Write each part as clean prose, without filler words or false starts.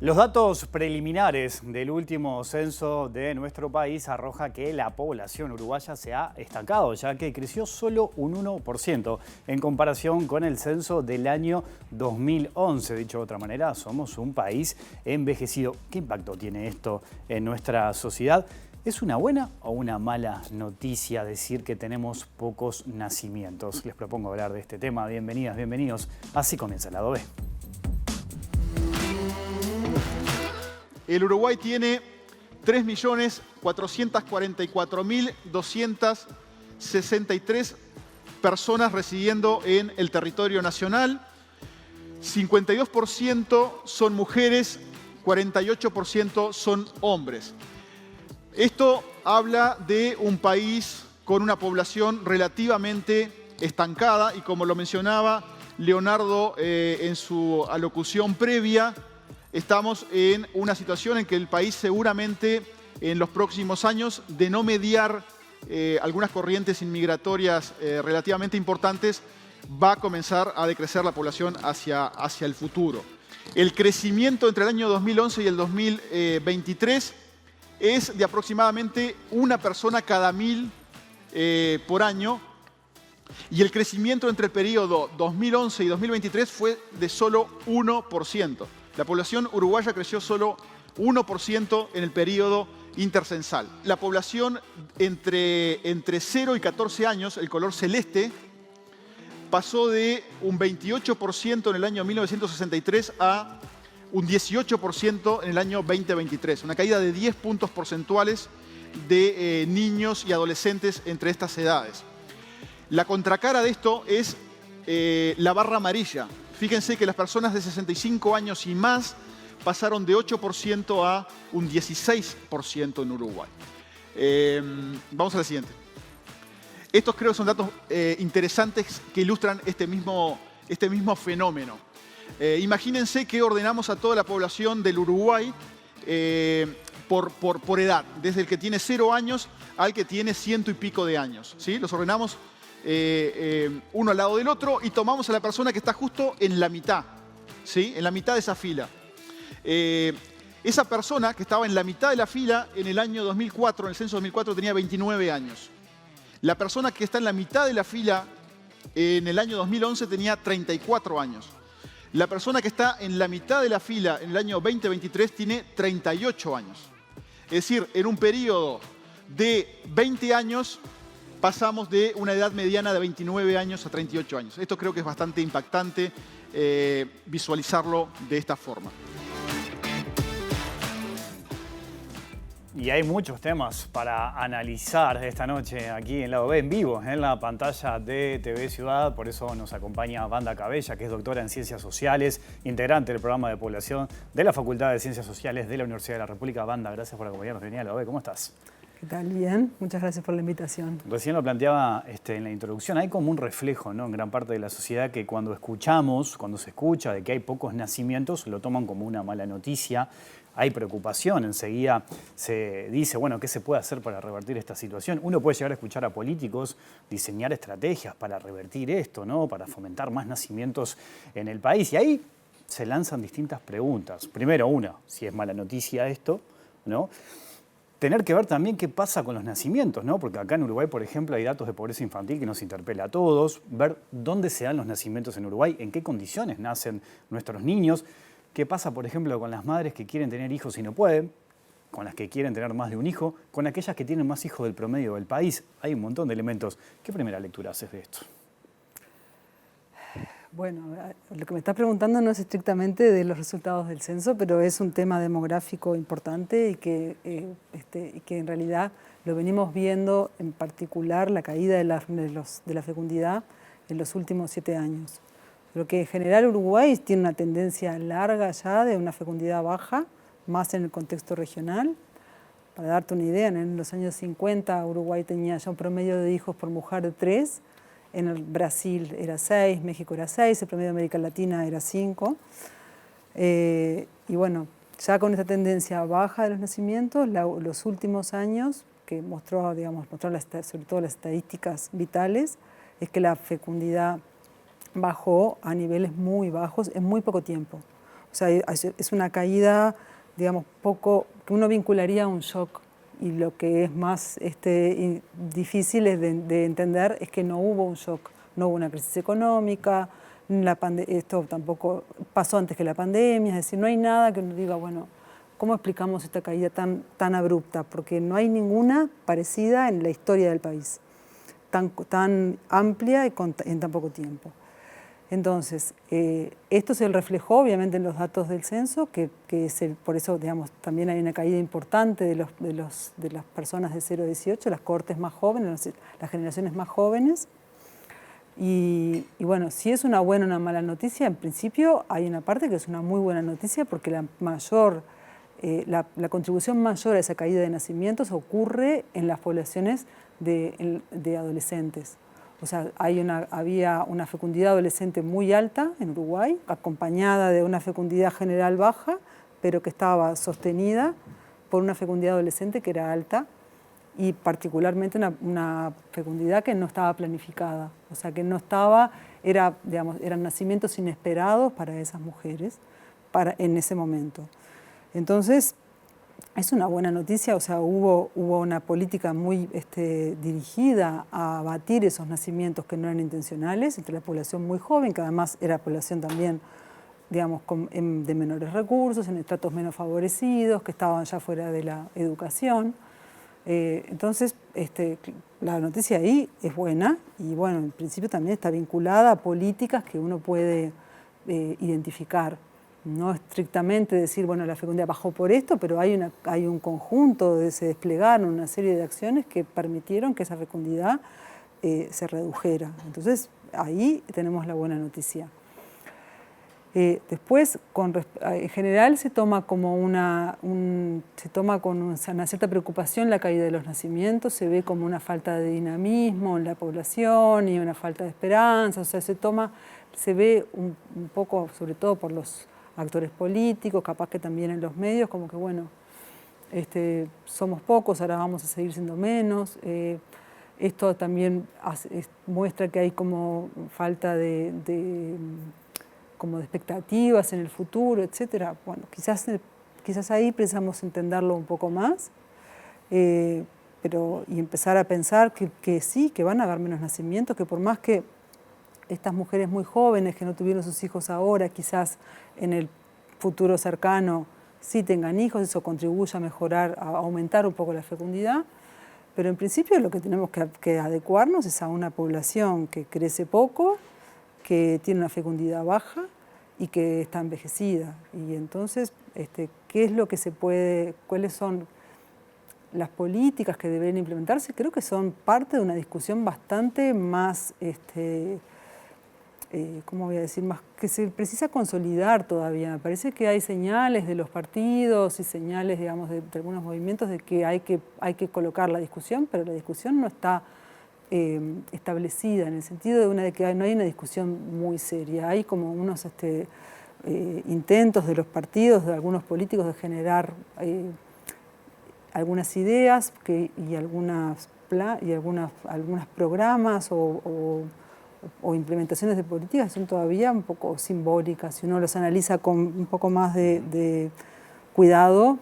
Los datos preliminares del último censo de nuestro país arroja que la población uruguaya se ha estancado, ya que creció solo un 1% en comparación con el censo del año 2011. Dicho de otra manera, somos un país envejecido. ¿Qué impacto tiene esto en nuestra sociedad? ¿Es una buena o una mala noticia decir que tenemos pocos nacimientos? Les propongo hablar de este tema. Bienvenidas, bienvenidos. Así comienza el lado B. El Uruguay tiene 3.444.263 personas residiendo en el territorio nacional. 52% son mujeres, 48% son hombres. Esto habla de un país con una población relativamente estancada y, como lo mencionaba Leonardo en su alocución previa, estamos en una situación en que el país seguramente en los próximos años, de no mediar algunas corrientes inmigratorias relativamente importantes, va a comenzar a decrecer la población hacia el futuro. El crecimiento entre el año 2011 y el 2023 es de aproximadamente una persona cada 1000 por año, y el crecimiento entre el periodo 2011 y 2023 fue de solo 1%. La población uruguaya creció solo 1% en el periodo intercensal. La población entre 0 y 14 años, el color celeste, pasó de un 28% en el año 1963 a un 18% en el año 2023. Una caída de 10 puntos porcentuales de niños y adolescentes entre estas edades. La contracara de esto es la barra amarilla. Fíjense que las personas de 65 años y más pasaron de 8% a un 16% en Uruguay. Vamos a la siguiente. Estos creo que son datos interesantes que ilustran este mismo fenómeno. Imagínense que ordenamos a toda la población del Uruguay por edad, desde el que tiene 0 años al que tiene 100 y pico de años, ¿sí? Los ordenamos uno al lado del otro y tomamos a la persona que está justo en la mitad, ¿sí? En la mitad de esa fila. Esa persona que estaba en la mitad de la fila en el año 2004, en el censo 2004, tenía 29 años. La persona que está en la mitad de la fila en el año 2011 tenía 34 años. La persona que está en la mitad de la fila en el año 2023 tiene 38 años. Es decir, en un periodo de 20 años pasamos de una edad mediana de 29 años a 38 años. Esto creo que es bastante impactante visualizarlo de esta forma. Y hay muchos temas para analizar esta noche aquí en Lado B, en vivo, en la pantalla de TV Ciudad. Por eso nos acompaña Wanda Cabella, que es doctora en Ciencias Sociales, integrante del programa de población de la Facultad de Ciencias Sociales de la Universidad de la República. Wanda, gracias por acompañarnos. Bienvenida a Lado B. ¿Cómo estás? ¿Qué tal? Bien, muchas gracias por la invitación. Recién lo planteaba en la introducción, hay como un reflejo, ¿no?, en gran parte de la sociedad que cuando se escucha de que hay pocos nacimientos, lo toman como una mala noticia. Hay preocupación, enseguida se dice, bueno, ¿qué se puede hacer para revertir esta situación? Uno puede llegar a escuchar a políticos diseñar estrategias para revertir esto, ¿no?, para fomentar más nacimientos en el país. Y ahí se lanzan distintas preguntas. Primero, una, si es mala noticia esto, ¿no? Tener que ver también qué pasa con los nacimientos, ¿no? Porque acá en Uruguay, por ejemplo, hay datos de pobreza infantil que nos interpela a todos. Ver dónde se dan los nacimientos en Uruguay, en qué condiciones nacen nuestros niños. ¿Qué pasa, por ejemplo, con las madres que quieren tener hijos y no pueden? Con las que quieren tener más de un hijo, con aquellas que tienen más hijos del promedio del país. Hay un montón de elementos. ¿Qué primera lectura haces de esto? Bueno, lo que me estás preguntando no es estrictamente de los resultados del censo, pero es un tema demográfico importante y que en realidad lo venimos viendo, en particular la caída de la fecundidad en los últimos 7 años. Lo que en general Uruguay tiene una tendencia larga ya de una fecundidad baja, más en el contexto regional. Para darte una idea, en los años 50 Uruguay tenía ya un promedio de hijos por mujer de 3, en el Brasil era 6, México era 6, el promedio de América Latina era 5. Y bueno, ya con esta tendencia baja de los nacimientos, los últimos años, que mostró sobre todo las estadísticas vitales, es que la fecundidad bajó a niveles muy bajos en muy poco tiempo. O sea, es una caída, digamos, poco, que uno vincularía a un shock. Y lo que es más difícil de entender es que no hubo un shock, no hubo una crisis económica, esto tampoco pasó antes que la pandemia, es decir, no hay nada que uno diga, bueno, ¿cómo explicamos esta caída tan abrupta? Porque no hay ninguna parecida en la historia del país, tan amplia y en tan poco tiempo. Entonces, esto se reflejó obviamente en los datos del censo, que por eso, digamos, también hay una caída importante de las personas de 0 a 18, las cohortes más jóvenes, las generaciones más jóvenes. Y bueno, si es una buena o una mala noticia, en principio hay una parte que es una muy buena noticia porque la contribución mayor a esa caída de nacimientos ocurre en las poblaciones de adolescentes. O sea, había una fecundidad adolescente muy alta en Uruguay, acompañada de una fecundidad general baja, pero que estaba sostenida por una fecundidad adolescente que era alta y particularmente una fecundidad que no estaba planificada. O sea, que no estaba, eran nacimientos inesperados para esas mujeres en ese momento. Entonces, es una buena noticia, o sea, hubo una política muy dirigida a abatir esos nacimientos que no eran intencionales entre la población muy joven, que además era población también, digamos, de menores recursos, en estratos menos favorecidos, que estaban ya fuera de la educación. Entonces, la noticia ahí es buena y, bueno, en principio también está vinculada a políticas que uno puede identificar. No estrictamente decir, bueno, la fecundidad bajó por esto, pero hay un conjunto, se desplegaron una serie de acciones que permitieron que esa fecundidad se redujera. Entonces, ahí tenemos la buena noticia. Después, en general, se toma con una cierta preocupación la caída de los nacimientos, se ve como una falta de dinamismo en la población y una falta de esperanza, o sea, se ve un poco, sobre todo por los actores políticos, capaz que también en los medios, como que bueno, somos pocos, ahora vamos a seguir siendo menos. Esto también muestra que hay como falta de expectativas en el futuro, etcétera. Bueno, quizás ahí precisamos entenderlo un poco más, y empezar a pensar que sí, que van a haber menos nacimientos, que por más que estas mujeres muy jóvenes que no tuvieron sus hijos ahora, quizás en el futuro cercano sí tengan hijos, eso contribuye a mejorar, a aumentar un poco la fecundidad, pero en principio lo que tenemos que adecuarnos es a una población que crece poco, que tiene una fecundidad baja y que está envejecida. Y entonces, ¿qué es lo que cuáles son las políticas que deberían implementarse? Creo que son parte de una discusión bastante más, ¿cómo voy a decir? Más que se precisa consolidar todavía. Me parece que hay señales de los partidos y señales, digamos, de algunos movimientos de que hay que colocar la discusión, pero la discusión no está establecida en el sentido de que no hay una discusión muy seria. Hay como unos intentos de los partidos, de algunos políticos, de generar algunas ideas y algunos programas o implementaciones de políticas son todavía un poco simbólicas. Si uno los analiza con un poco más de cuidado,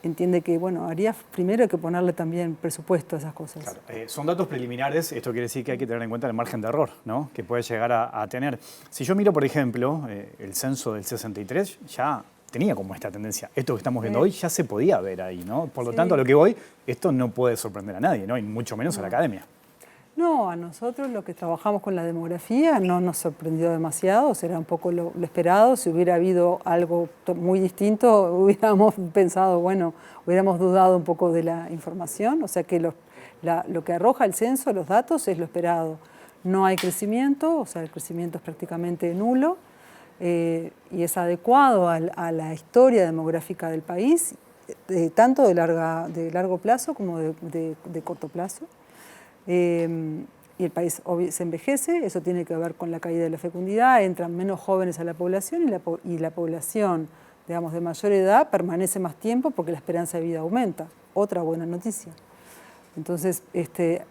entiende que, bueno, habría primero que ponerle también presupuesto a esas cosas. Claro, son datos preliminares, esto quiere decir que hay que tener en cuenta el margen de error, ¿no?, que puede llegar a tener. Si yo miro, por ejemplo, el censo del 63, ya tenía como esta tendencia. Esto que estamos viendo hoy ya se podía ver ahí, ¿no? Por lo tanto, a lo que voy, esto no puede sorprender a nadie, ¿no?, y mucho menos a la academia. No, a nosotros los que trabajamos con la demografía no nos sorprendió demasiado, será un poco lo esperado. Si hubiera habido algo muy distinto, hubiéramos pensado, bueno, hubiéramos dudado un poco de la información. O sea que lo que arroja el censo, los datos, es lo esperado. No hay crecimiento, o sea, el crecimiento es prácticamente nulo y es adecuado a la historia demográfica del país, tanto de largo plazo como de corto plazo. Y el país se envejece, eso tiene que ver con la caída de la fecundidad, entran menos jóvenes a la población y la población, digamos, de mayor edad permanece más tiempo porque la esperanza de vida aumenta. Otra buena noticia. Entonces,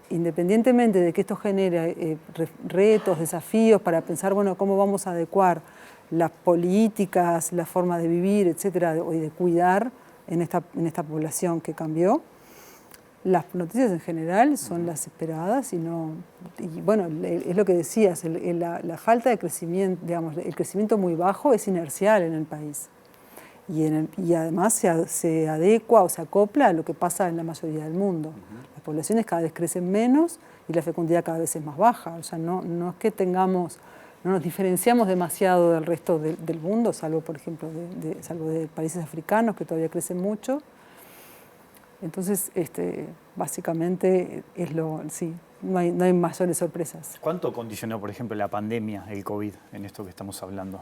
independientemente de que esto genere retos, desafíos para pensar, bueno, cómo vamos a adecuar las políticas, la forma de vivir, etcétera, y de cuidar en esta población que cambió. Las noticias en general son las esperadas y bueno, es lo que decías, la falta de crecimiento, digamos, el crecimiento muy bajo es inercial en el país y además se adecua o se acopla a lo que pasa en la mayoría del mundo. Las poblaciones cada vez crecen menos y la fecundidad cada vez es más baja, o sea, no es que no nos diferenciamos demasiado del resto del mundo, salvo, por ejemplo, salvo de países africanos que todavía crecen mucho. Entonces, básicamente sí, no hay mayores sorpresas. ¿Cuánto condicionó, por ejemplo, la pandemia, el COVID, en esto que estamos hablando?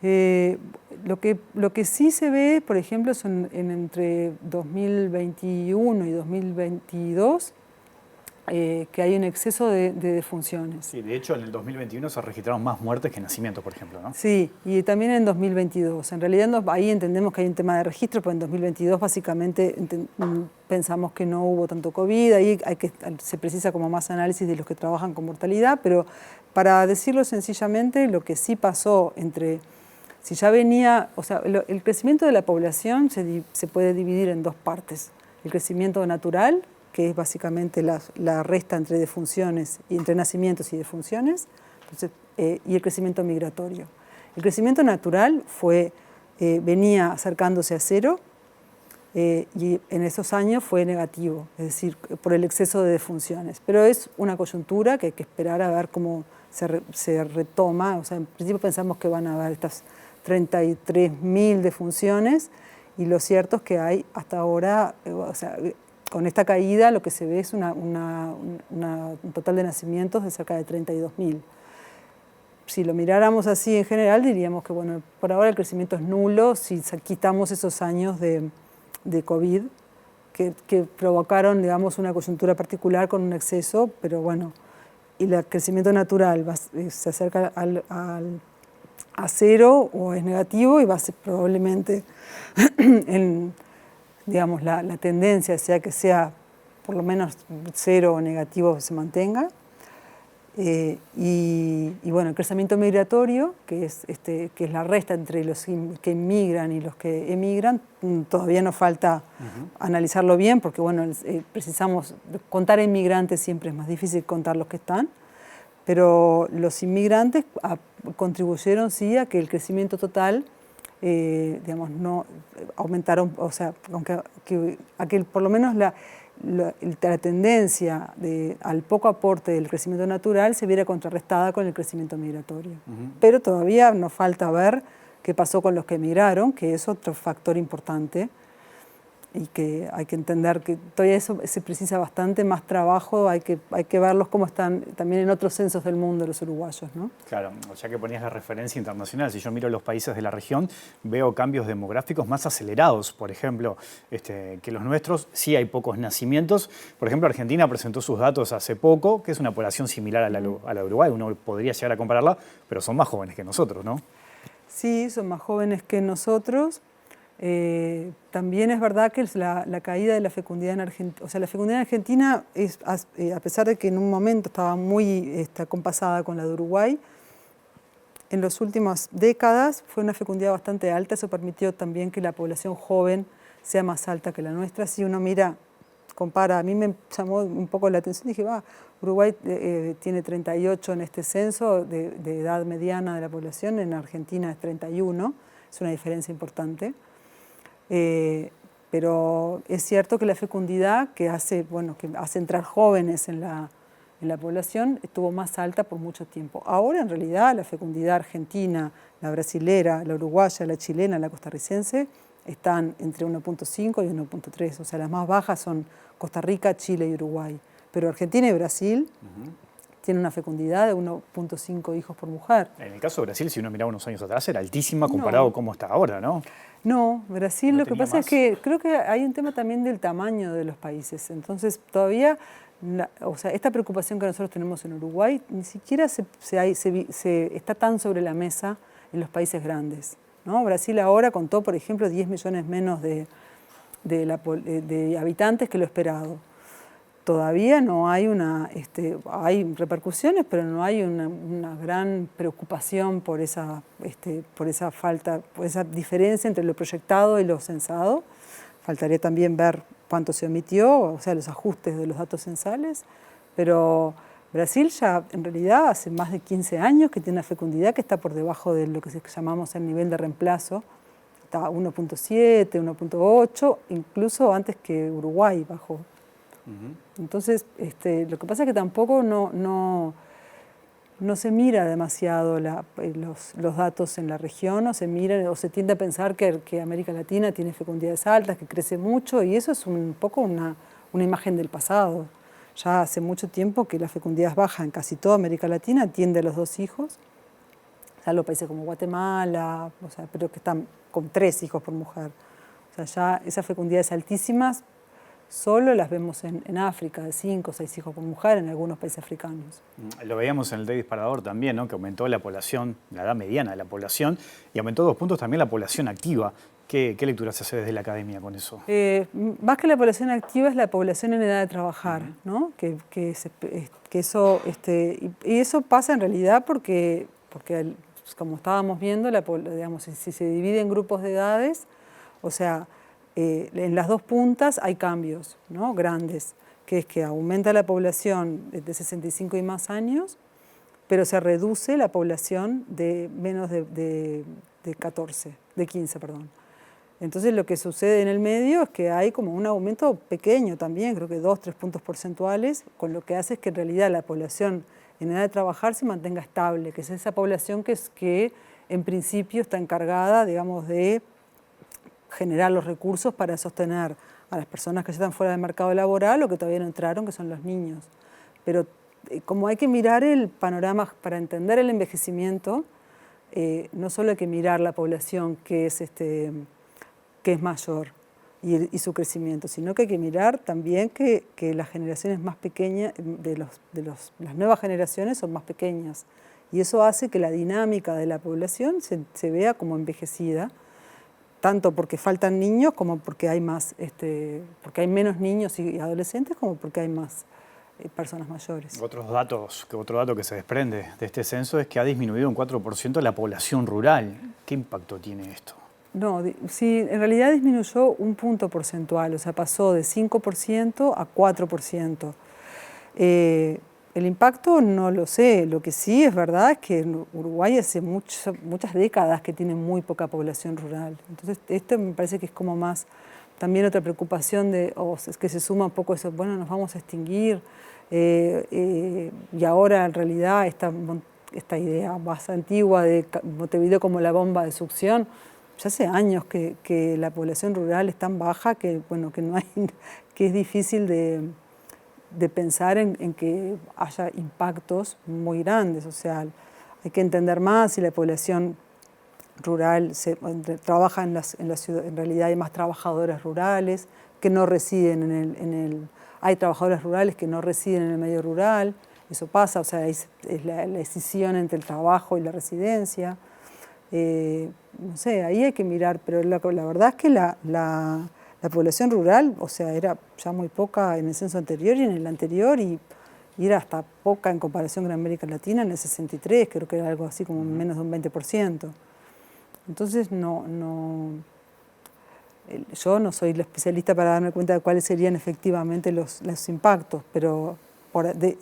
Lo que sí se ve, por ejemplo, son entre 2021 y 2022, que hay un exceso de defunciones. Sí, de hecho, en el 2021 se registraron más muertes que nacimientos, por ejemplo, ¿no? Sí, y también en 2022. En realidad ahí entendemos que hay un tema de registro, pero en 2022 básicamente pensamos que no hubo tanto COVID. Ahí se precisa como más análisis de los que trabajan con mortalidad, pero para decirlo sencillamente, lo que sí pasó si ya venía, o sea, el crecimiento de la población se puede dividir en dos partes. El crecimiento natural, que es básicamente la resta entre defunciones y entre nacimientos y defunciones, entonces, y el crecimiento migratorio. El crecimiento natural venía acercándose a cero y en esos años fue negativo, es decir, por el exceso de defunciones. Pero es una coyuntura que hay que esperar a ver cómo se retoma. O sea, en principio pensamos que van a haber estas 33.000 defunciones y lo cierto es que hay hasta ahora, o sea, con esta caída lo que se ve es un total de nacimientos de cerca de 32.000. Si lo miráramos así en general diríamos que bueno, por ahora el crecimiento es nulo si quitamos esos años de COVID que provocaron, digamos, una coyuntura particular con un exceso, pero bueno, y el crecimiento natural se acerca a cero o es negativo y va a ser probablemente digamos, la tendencia sea que sea por lo menos cero o negativo se mantenga. Y bueno, el crecimiento migratorio, que es la resta entre los que inmigran y los que emigran, todavía nos falta analizarlo bien, porque bueno, precisamos contar a inmigrantes, siempre es más difícil contar los que están, pero los inmigrantes contribuyeron sí a que el crecimiento total digamos, no aumentaron, o sea, a que por lo menos la tendencia al poco aporte del crecimiento natural se viera contrarrestada con el crecimiento migratorio. Pero todavía nos falta ver qué pasó con los que emigraron, que es otro factor importante y que hay que entender que todavía eso se precisa bastante más trabajo, hay que verlos cómo están también en otros censos del mundo los uruguayos, ¿no? Claro, ya que ponías la referencia internacional, si yo miro los países de la región, veo cambios demográficos más acelerados, por ejemplo, que los nuestros. Sí hay pocos nacimientos. Por ejemplo, Argentina presentó sus datos hace poco, que es una población similar a la de Uruguay, uno podría llegar a compararla, pero son más jóvenes que nosotros, ¿no? Sí, son más jóvenes que nosotros. También es verdad que la caída de la fecundidad en Argentina, o sea, la fecundidad en Argentina, a pesar de que en un momento estaba muy compasada con la de Uruguay, en las últimas décadas fue una fecundidad bastante alta. Eso permitió también que la población joven sea más alta que la nuestra. Si uno compara, a mí me llamó un poco la atención, dije, Uruguay tiene 38 en este censo de edad mediana de la población, en Argentina es 31, es una diferencia importante. Pero es cierto que la fecundidad que hace entrar jóvenes en la población estuvo más alta por mucho tiempo. Ahora en realidad la fecundidad argentina, la brasilera, la uruguaya, la chilena, la costarricense están entre 1.5 y 1.3, o sea, las más bajas son Costa Rica, Chile y Uruguay. Pero Argentina y Brasil tienen una fecundidad de 1.5 hijos por mujer. En el caso de Brasil, si uno miraba unos años atrás, era altísima comparado a cómo está ahora, ¿no? No, Brasil lo que pasa es que creo que hay un tema también del tamaño de los países. Entonces todavía, o sea, esta preocupación que nosotros tenemos en Uruguay ni siquiera está tan sobre la mesa en los países grandes, ¿no? Brasil ahora contó, por ejemplo, 10 millones menos de habitantes que lo esperado. todavía no hay hay repercusiones, pero no hay una gran preocupación por esa falta, por esa diferencia entre lo proyectado y lo censado. Faltaría también ver cuánto se omitió, o sea, los ajustes de los datos censales, pero Brasil ya en realidad hace más de 15 años que tiene una fecundidad que está por debajo de lo que llamamos el nivel de reemplazo, está 1.7, 1.8, incluso antes que Uruguay bajó. Entonces, lo que pasa es que tampoco no se mira demasiado los datos en la región, o se mira o se tiende a pensar que América Latina tiene fecundidades altas, que crece mucho, y eso es un poco una imagen del pasado. Ya hace mucho tiempo que la fecundidad es baja en casi toda América Latina, tiende a los 2 hijos, salvo países como Guatemala, o sea, pero que están con 3 hijos por mujer. O sea, ya esas fecundidades altísimas solo las vemos en África, de 5 o 6 hijos por mujer en algunos países africanos. Lo veíamos en el Day Disparador también, ¿no? Que aumentó la población, la edad mediana de la población, y aumentó 2 puntos también la población activa. ¿Qué lectura se hace desde la academia con eso? Más que la población activa es la población en edad de trabajar, ¿no? Y eso pasa en realidad porque como estábamos viendo, digamos, si se divide en grupos de edades, o sea, en las 2 puntas hay cambios, ¿no? Grandes, que es que aumenta la población de 65 y más años, pero se reduce la población de menos de 15, perdón. Entonces lo que sucede en el medio es que hay como un aumento pequeño también, creo que 2-3 puntos porcentuales, con lo que hace es que en realidad la población en edad de trabajar se mantenga estable, que es esa población que en principio está encargada, digamos, de generar los recursos para sostener a las personas que ya están fuera del mercado laboral o que todavía no entraron, que son los niños. Pero como hay que mirar el panorama para entender el envejecimiento, no solo hay que mirar la población que es mayor y su crecimiento, sino que hay que mirar también que las generaciones más pequeñas, las nuevas generaciones son más pequeñas. Y eso hace que la dinámica de la población se vea como envejecida, tanto porque faltan niños como porque hay porque hay menos niños y adolescentes, como porque hay más personas mayores. Otro dato que se desprende de este censo es que ha disminuido un 4% la población rural. ¿Qué impacto tiene esto? No, sí, en realidad disminuyó un punto porcentual, o sea, pasó de 5% a 4%. El impacto no lo sé, lo que sí es verdad es que en Uruguay hace muchas décadas que tiene muy poca población rural. Entonces, esto me parece que es como más también otra preocupación es que se suma un poco eso, bueno, nos vamos a extinguir, y ahora en realidad esta idea más antigua de Montevideo como la bomba de succión, ya hace años que la población rural es tan baja que es difícil de pensar en que haya impactos muy grandes. O sea, hay que entender más si la población rural trabaja en la ciudad. En realidad hay más trabajadores rurales que no residen hay trabajadores rurales que no residen en el medio rural. Eso pasa, o sea, es la decisión entre el trabajo y la residencia. No sé, ahí hay que mirar, pero la verdad es que la población rural, o sea, era ya muy poca en el censo anterior y en el anterior, y era hasta poca en comparación con América Latina en el 63, creo que era algo así como menos de un 20%. Entonces, yo no soy la especialista para darme cuenta de cuáles serían efectivamente los impactos, pero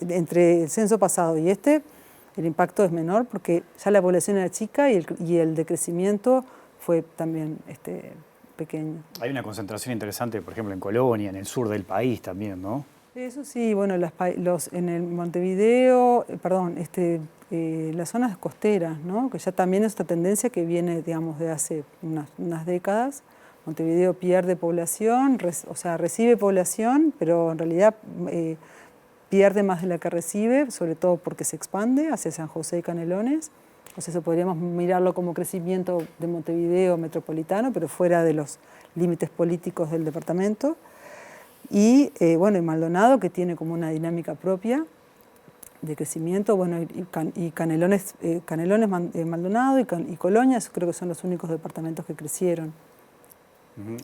entre el censo pasado y el impacto es menor porque ya la población era chica y el decrecimiento fue también pequeño. Hay una concentración interesante, por ejemplo, en Colonia, en el sur del país también, ¿no? Eso sí, bueno, en el Montevideo, las zonas costeras, ¿no? Que ya también es esta tendencia que viene, digamos, de hace unas décadas. Montevideo pierde población, o sea, recibe población, pero en realidad pierde más de la que recibe, sobre todo porque se expande hacia San José y Canelones. O sea, eso podríamos mirarlo como crecimiento de Montevideo metropolitano, pero fuera de los límites políticos del departamento. Y bueno, y Maldonado, que tiene como una dinámica propia de crecimiento, bueno, y Canelones, Maldonado y Colonia, creo que son los únicos departamentos que crecieron.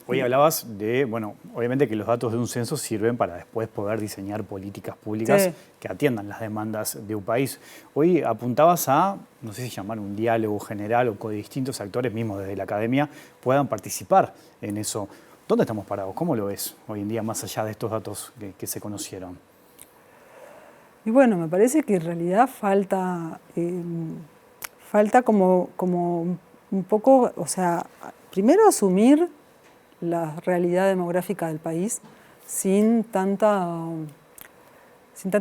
Hoy hablabas de, bueno, obviamente que los datos de un censo sirven para después poder diseñar políticas públicas que atiendan las demandas de un país. Hoy apuntabas a, no sé si llamar un diálogo general o que distintos actores, mismos desde la academia, puedan participar en eso. ¿Dónde estamos parados? ¿Cómo lo ves hoy en día, más allá de estos datos que se conocieron? Y bueno, me parece que en realidad falta como un poco, o sea, primero asumir la realidad demográfica del país sin tanta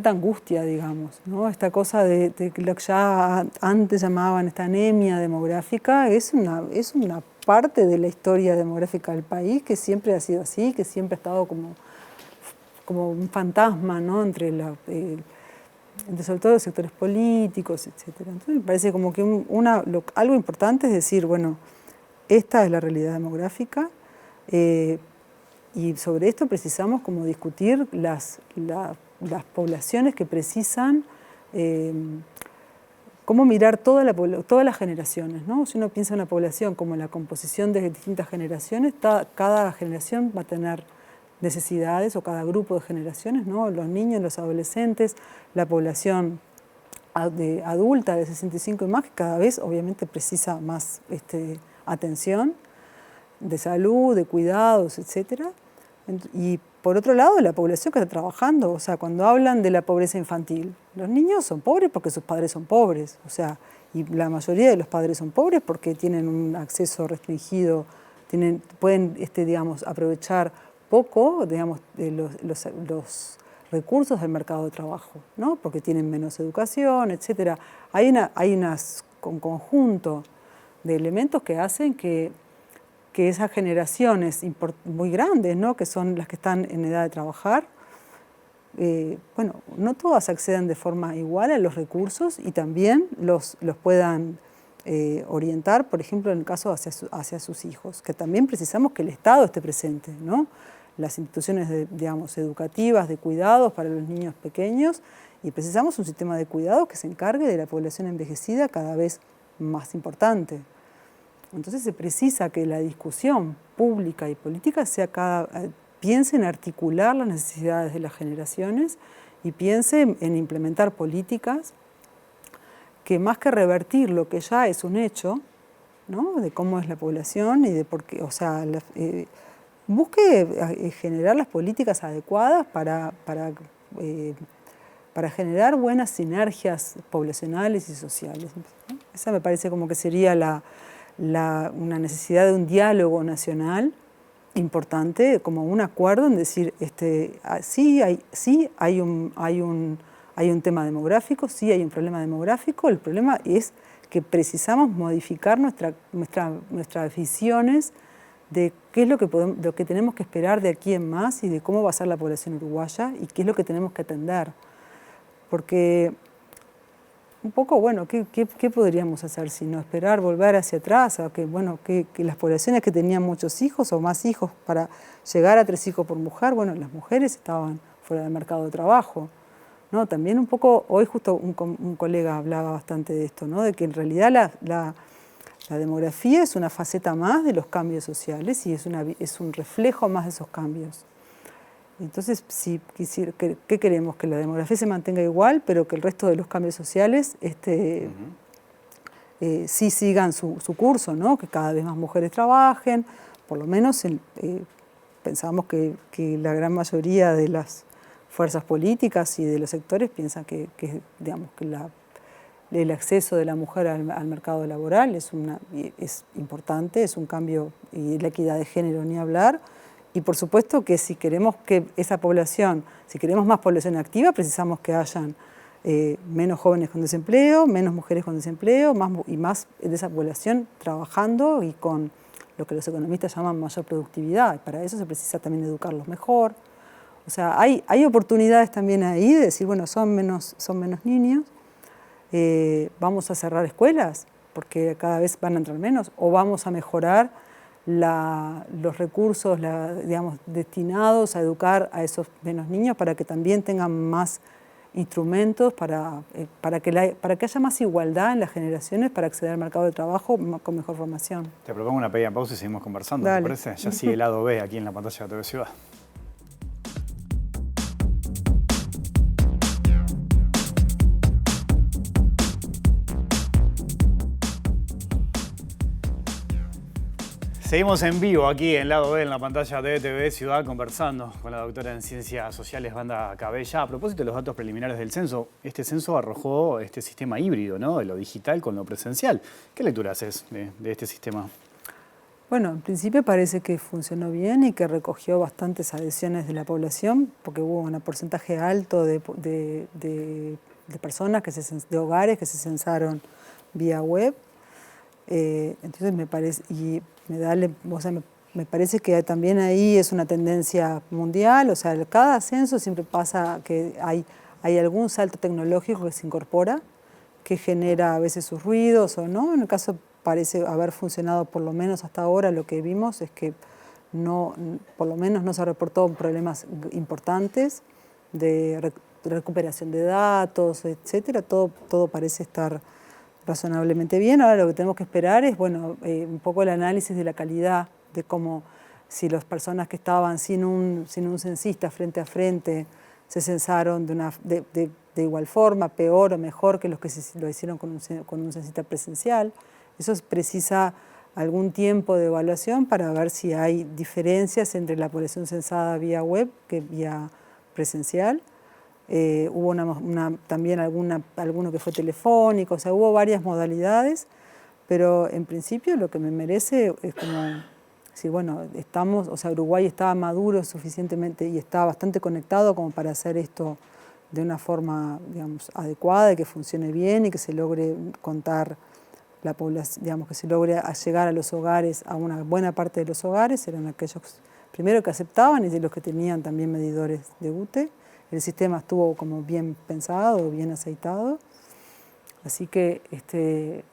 angustia, digamos, ¿no? Esta cosa de lo que ya antes llamaban esta anemia demográfica es una parte de la historia demográfica del país que siempre ha sido así, que siempre ha estado como un fantasma, ¿no? entre sobre todo los sectores políticos, etc. Entonces me parece como que algo importante es decir, bueno, esta es la realidad demográfica, y sobre esto precisamos como discutir las poblaciones que precisan, cómo mirar todas las generaciones, ¿no? Si uno piensa en una población como la composición de distintas generaciones, cada generación va a tener necesidades, o cada grupo de generaciones, ¿no? Los niños, los adolescentes, la población adulta de 65 y más, que cada vez obviamente precisa más atención de salud, de cuidados, etc. Y por otro lado, la población que está trabajando, o sea, cuando hablan de la pobreza infantil, los niños son pobres porque sus padres son pobres, o sea, y la mayoría de los padres son pobres porque tienen un acceso restringido, pueden, digamos, aprovechar poco, digamos, de los recursos del mercado de trabajo, ¿no? Porque tienen menos educación, etc. Hay un conjunto de elementos que hacen que esas generaciones muy grandes, ¿no? Que son las que están en edad de trabajar, bueno, no todas acceden de forma igual a los recursos y también los puedan orientar, por ejemplo, en el caso hacia sus hijos, que también precisamos que el Estado esté presente, ¿no? Las instituciones, digamos, educativas, de cuidados para los niños pequeños, y precisamos un sistema de cuidados que se encargue de la población envejecida cada vez más importante. Entonces se precisa que la discusión pública y política piense en articular las necesidades de las generaciones y piense en implementar políticas que, más que revertir lo que ya es un hecho, ¿no? De cómo es la población y de por qué, o sea, busque generar las políticas adecuadas para generar buenas sinergias poblacionales y sociales, ¿no? Esa me parece como que sería una necesidad de un diálogo nacional importante, como un acuerdo en decir, sí hay un tema demográfico, sí hay un problema demográfico, el problema es que precisamos modificar nuestras visiones de qué es lo que tenemos que esperar de aquí en más y de cómo va a ser la población uruguaya y qué es lo que tenemos que atender. Porque un poco, bueno, ¿qué podríamos hacer si no esperar, volver hacia atrás, a que las poblaciones que tenían muchos hijos o más hijos para llegar a 3 hijos por mujer, bueno, las mujeres estaban fuera del mercado de trabajo, ¿no? También un poco, hoy justo un colega hablaba bastante de esto, ¿no? De que en realidad la demografía es una faceta más de los cambios sociales y es un reflejo más de esos cambios. Entonces, ¿qué queremos? Que la demografía se mantenga igual, pero que el resto de los cambios sociales sí sigan su curso, ¿no? Que cada vez más mujeres trabajen, por lo menos pensamos que la gran mayoría de las fuerzas políticas y de los sectores piensan que el acceso de la mujer al mercado laboral es importante, es un cambio, y la equidad de género ni hablar. Y por supuesto que si queremos que esa población, si queremos más población activa, precisamos que hayan menos jóvenes con desempleo, menos mujeres con desempleo, más de esa población trabajando y con lo que los economistas llaman mayor productividad. Y para eso se precisa también educarlos mejor. O sea, hay oportunidades también ahí de decir, bueno, son menos niños, vamos a cerrar escuelas porque cada vez van a entrar menos, o vamos a mejorar los recursos, digamos, destinados a educar a esos menos niños para que también tengan más instrumentos para que haya más igualdad en las generaciones para acceder al mercado de trabajo con mejor formación. Te propongo una pequeña pausa y seguimos conversando, Dale. ¿te parece? Ya sigue el lado B aquí en la pantalla de TV Ciudad. Seguimos en vivo aquí en Lado B, en la pantalla de TV Ciudad, conversando con la doctora en Ciencias Sociales, Wanda Cabella. A propósito de los datos preliminares del censo, este censo arrojó este sistema híbrido, ¿no?, de lo digital con lo presencial. ¿Qué lectura haces de este sistema? Bueno, en principio parece que funcionó bien y que recogió bastantes adhesiones de la población, porque hubo un porcentaje alto de personas, de hogares que se censaron vía web. Entonces me parece, me parece que también ahí es una tendencia mundial, o sea, cada censo siempre pasa que hay algún salto tecnológico que se incorpora, que genera a veces sus ruidos o no. En el caso parece haber funcionado, por lo menos hasta ahora, lo que vimos es que por lo menos no se reportó problemas importantes de recuperación de datos, etcétera. Todo parece estar razonablemente bien. Ahora lo que tenemos que esperar es, bueno, un poco el análisis de la calidad, de cómo, si las personas que estaban sin un censista frente a frente se censaron de igual forma, peor o mejor que los que lo hicieron con un censista presencial. Eso precisa algún tiempo de evaluación para ver si hay diferencias entre la población censada vía web que vía presencial. Hubo también alguno que fue telefónico, o sea, hubo varias modalidades, pero en principio lo que me merece es como, si bueno, Uruguay estaba maduro suficientemente y está bastante conectado como para hacer esto de una forma, digamos, adecuada y que funcione bien y que se logre contar la población, digamos, que se logre llegar a los hogares, a una buena parte de los hogares, eran aquellos primero que aceptaban y de los que tenían también medidores de UTE. El sistema estuvo como bien pensado, bien aceitado. Así que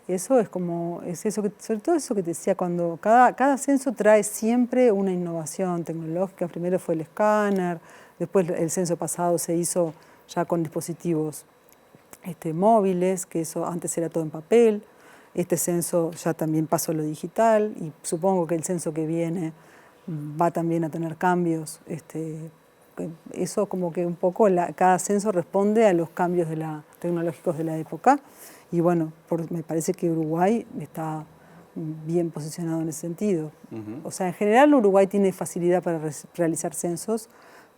eso es eso que, sobre todo eso que te decía, cuando cada censo trae siempre una innovación tecnológica. Primero fue el escáner, después el censo pasado se hizo ya con dispositivos móviles, que eso antes era todo en papel. Este censo ya también pasó a lo digital y supongo que el censo que viene va también a tener cambios. Eso como que un poco cada censo responde a los cambios tecnológicos de la época y bueno, me parece que Uruguay está bien posicionado en ese sentido. O sea, en general Uruguay tiene facilidad para realizar censos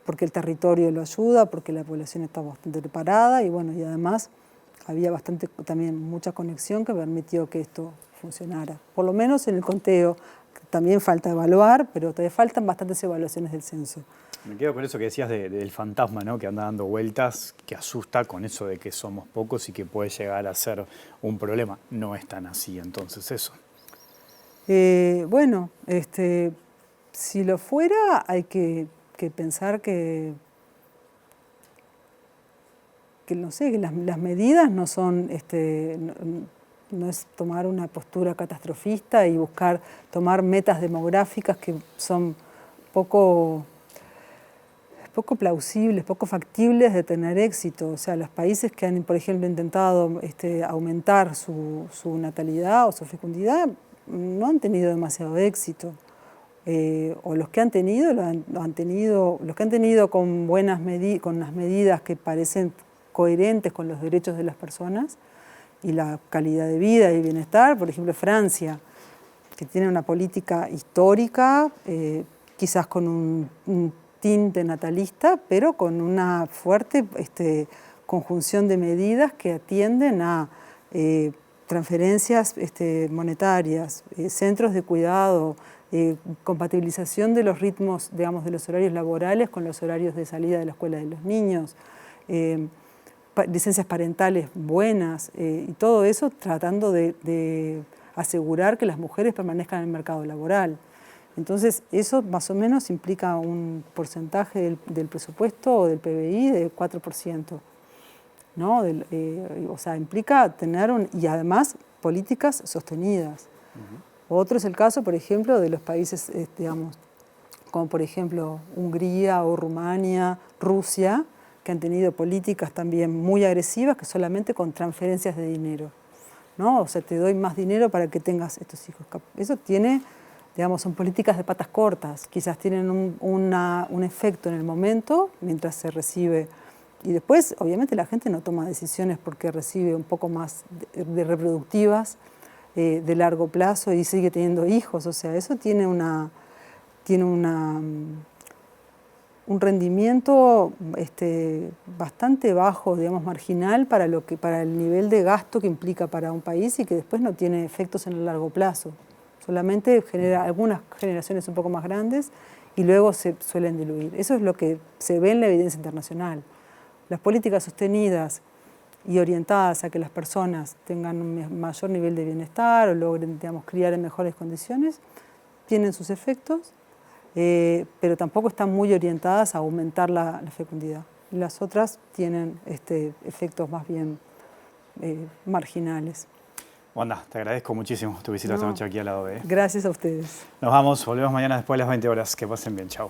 porque el territorio lo ayuda, porque la población está bastante preparada y bueno, y además había también mucha conexión que permitió que esto funcionara. Por lo menos en el conteo, también falta evaluar, pero todavía faltan bastantes evaluaciones del censo. Me quedo con eso que decías del fantasma, ¿no?, que anda dando vueltas, que asusta con eso de que somos pocos y que puede llegar a ser un problema. No es tan así, entonces, eso. Bueno, si lo fuera, hay que pensar que no sé, que las medidas no son, no es tomar una postura catastrofista y tomar metas demográficas que son poco plausibles, poco factibles de tener éxito. O sea, los países que han, por ejemplo, intentado aumentar su natalidad o su fecundidad no han tenido demasiado éxito. O los que han tenido, los que han tenido con unas medidas que parecen coherentes con los derechos de las personas y la calidad de vida y bienestar. Por ejemplo, Francia, que tiene una política histórica, quizás con un tinte natalista, pero con una fuerte conjunción de medidas que atienden a transferencias monetarias, centros de cuidado, compatibilización de los ritmos, digamos, de los horarios laborales con los horarios de salida de la escuela de los niños, licencias parentales buenas, y todo eso tratando de asegurar que las mujeres permanezcan en el mercado laboral. Entonces, eso más o menos implica un porcentaje del presupuesto o del PBI de 4%, ¿no? O sea, implica tener y además políticas sostenidas. Otro es el caso, por ejemplo, de los países, digamos, como por ejemplo Hungría o Rumania, Rusia, que han tenido políticas también muy agresivas que solamente con transferencias de dinero, ¿no? O sea, te doy más dinero para que tengas estos hijos. Eso tiene, digamos, son políticas de patas cortas, quizás tienen un efecto en el momento mientras se recibe. Y después, obviamente, la gente no toma decisiones porque recibe un poco más de reproductivas de largo plazo y sigue teniendo hijos. O sea, eso tiene un rendimiento bastante bajo, digamos, marginal para el nivel de gasto que implica para un país y que después no tiene efectos en el largo plazo. Solamente genera algunas generaciones un poco más grandes y luego se suelen diluir. Eso es lo que se ve en la evidencia internacional. Las políticas sostenidas y orientadas a que las personas tengan un mayor nivel de bienestar o logren, digamos, criar en mejores condiciones, tienen sus efectos, pero tampoco están muy orientadas a aumentar la fecundidad. Las otras tienen efectos más bien marginales. Wanda, te agradezco muchísimo tu visita esta noche aquí a la OBE. Gracias a ustedes. Nos vamos, volvemos mañana después de las 20 horas. Que pasen bien, chao.